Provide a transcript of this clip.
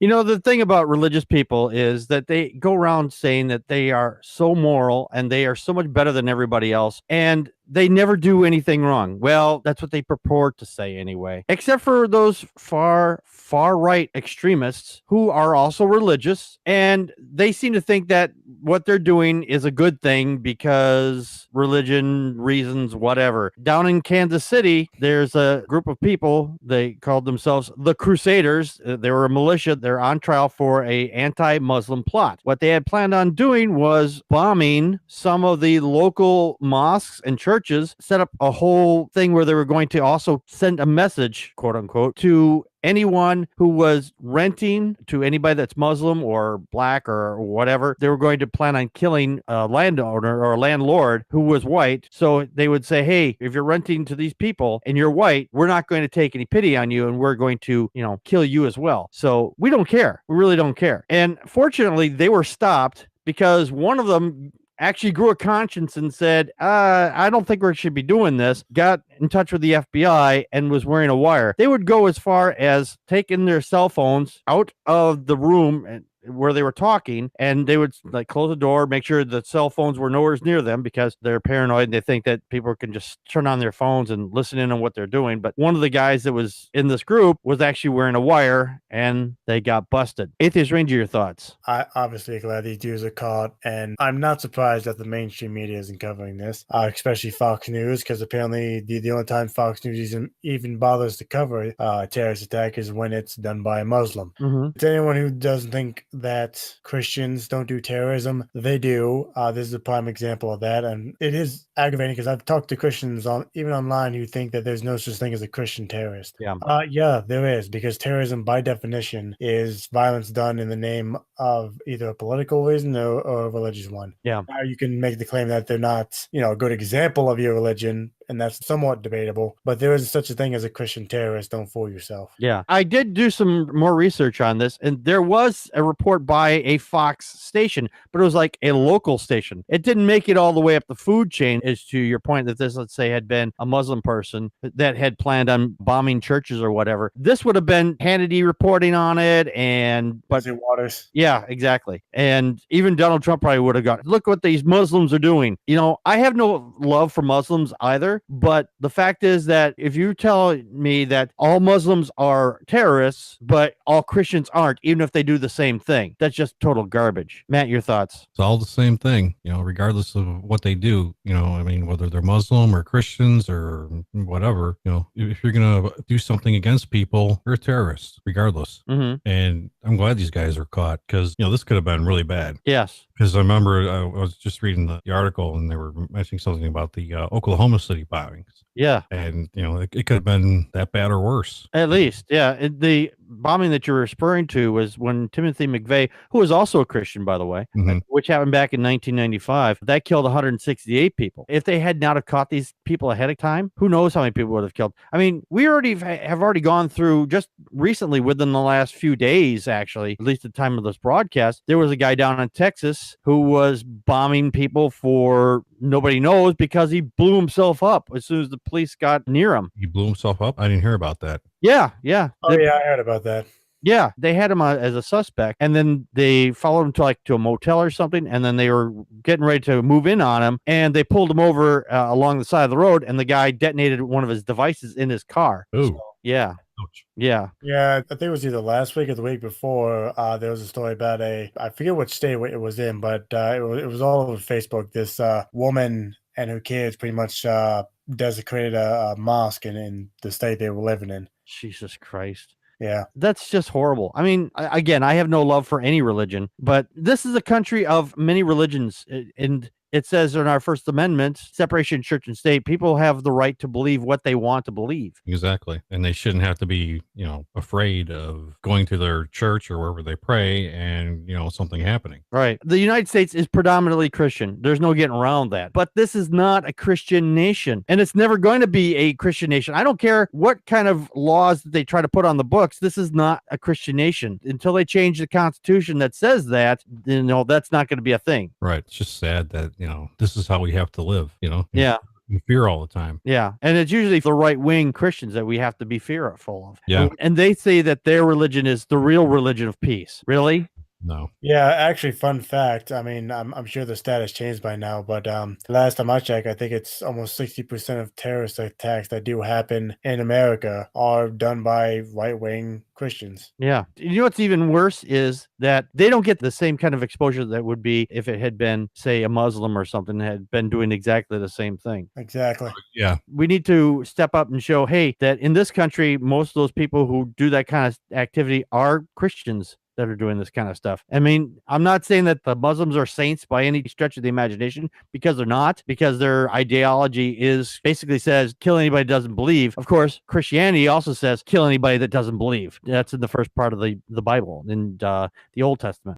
You know, the thing about religious people is that they go around saying that they are so moral and they are so much better than everybody else, and they never do anything wrong. Well, that's what they purport to say anyway, except for those far right extremists who are also religious, and they seem to think that what they're doing is a good thing because religion, reasons, whatever. Down in Kansas City, there's a group of people, they called themselves the Crusaders. They were a militia. They're on trial for a anti-Muslim plot. What they had planned on doing was bombing some of the local mosques and churches, set up a whole thing where they were going to also send a message, quote unquote, to anyone who was renting, to anybody that's Muslim or black or whatever. They were going to plan on killing a landowner or a landlord who was white. So they would say, hey, if you're renting to these people and you're white, we're not going to take any pity on you, and we're going to, kill you as well. So we don't care. We really don't care. And fortunately, they were stopped because one of them actually grew a conscience and said, I don't think we should be doing this, got in touch with the FBI and was wearing a wire. They would go as far as taking their cell phones out of the room and where they were talking, and they would close the door, make sure the cell phones were nowhere near them because they're paranoid and they think that people can just turn on their phones and listen in on what they're doing. But one of the guys that was in this group was actually wearing a wire, and they got busted. Atheist Ranger, your thoughts? I obviously glad these dudes are caught, and I'm not surprised that the mainstream media isn't covering this, especially Fox News, because apparently the only time Fox News even bothers to cover a terrorist attack is when it's done by a Muslim. Mm-hmm. To anyone who doesn't think that Christians don't do terrorism, they do. This is a prime example of that, and it is aggravating because I've talked to Christians even online who think that there's no such thing as a Christian terrorist. Yeah, there is, because terrorism by definition is violence done in the name of either a political reason or a religious one. Yeah. You can make the claim that they're not, a good example of your religion, and that's somewhat debatable, but there isn't such a thing as a Christian terrorist. Don't fool yourself. Yeah. I did do some more research on this, and there was a report by a Fox station, but it was like a local station. It didn't make it all the way up the food chain, as to your point that this, let's say, had been a Muslim person that had planned on bombing churches or whatever. This would have been Hannity reporting on it, but Waters. Yeah, exactly. And even Donald Trump probably would have gone, look what these Muslims are doing. I have no love for Muslims either. But the fact is that if you tell me that all Muslims are terrorists, but all Christians aren't, even if they do the same thing, that's just total garbage. Matt, your thoughts? It's all the same thing, regardless of what they do, whether they're Muslim or Christians or whatever, if you're going to do something against people, you're a terrorist, regardless. Mm-hmm. And I'm glad these guys are caught because, this could have been really bad. Yes. Because I remember I was just reading the article and they were mentioning something about the Oklahoma City bombings. Yeah. And, it could have been that bad or worse. At least. Yeah. The bombing that you were referring to was when Timothy McVeigh, who was also a Christian, by the way, mm-hmm. which happened back in 1995, that killed 168 people. If they had not have caught these people ahead of time, who knows how many people would have killed. I mean, we have already gone through just recently, within the last few days, actually, at least at the time of this broadcast, there was a guy down in Texas who was bombing people for nobody knows because he blew himself up as soon as the police got near him. He blew himself up? I didn't hear about that. Yeah. Oh, yeah, I heard about that. Yeah, they had him as a suspect, and then they followed him to a motel or something, and then they were getting ready to move in on him, and they pulled him over along the side of the road, and the guy detonated one of his devices in his car. Ooh. So, yeah. Ouch. Yeah. Yeah, I think it was either last week or the week before. There was a story about I forget which state it was in, but it was all over Facebook. This woman and her kids pretty much desecrated a mosque in the state they were living in. Jesus Christ. Yeah. That's just horrible. I mean, again, I have no love for any religion, but this is a country of many religions, and it says in our First Amendment, separation of church and state, people have the right to believe what they want to believe. Exactly. And they shouldn't have to be, afraid of going to their church or wherever they pray and, something happening. Right. The United States is predominantly Christian. There's no getting around that. But this is not a Christian nation, and it's never going to be a Christian nation. I don't care what kind of laws that they try to put on the books. This is not a Christian nation. Until they change the Constitution that says that, that's not going to be a thing. Right. It's just sad that, this is how we have to live, Yeah. in fear all the time. Yeah. And it's usually the right wing Christians that we have to be fearful of. Yeah. And they say that their religion is the real religion of peace. Really? No. Yeah, actually, fun fact. I mean, I'm sure the stat has changed by now, but last time I checked, I think it's almost 60% of terrorist attacks that do happen in America are done by right-wing Christians. Yeah. You know what's even worse is that they don't get the same kind of exposure that would be if it had been, say, a Muslim or something had been doing exactly the same thing. Exactly. Yeah. We need to step up and show, hey, that in this country, most of those people who do that kind of activity are Christians that are doing this kind of stuff. I mean, I'm not saying that the Muslims are saints by any stretch of the imagination, because they're not, because their ideology is basically says kill anybody that doesn't believe. Of course, Christianity also says kill anybody that doesn't believe. That's in the first part of the Bible, in the Old Testament.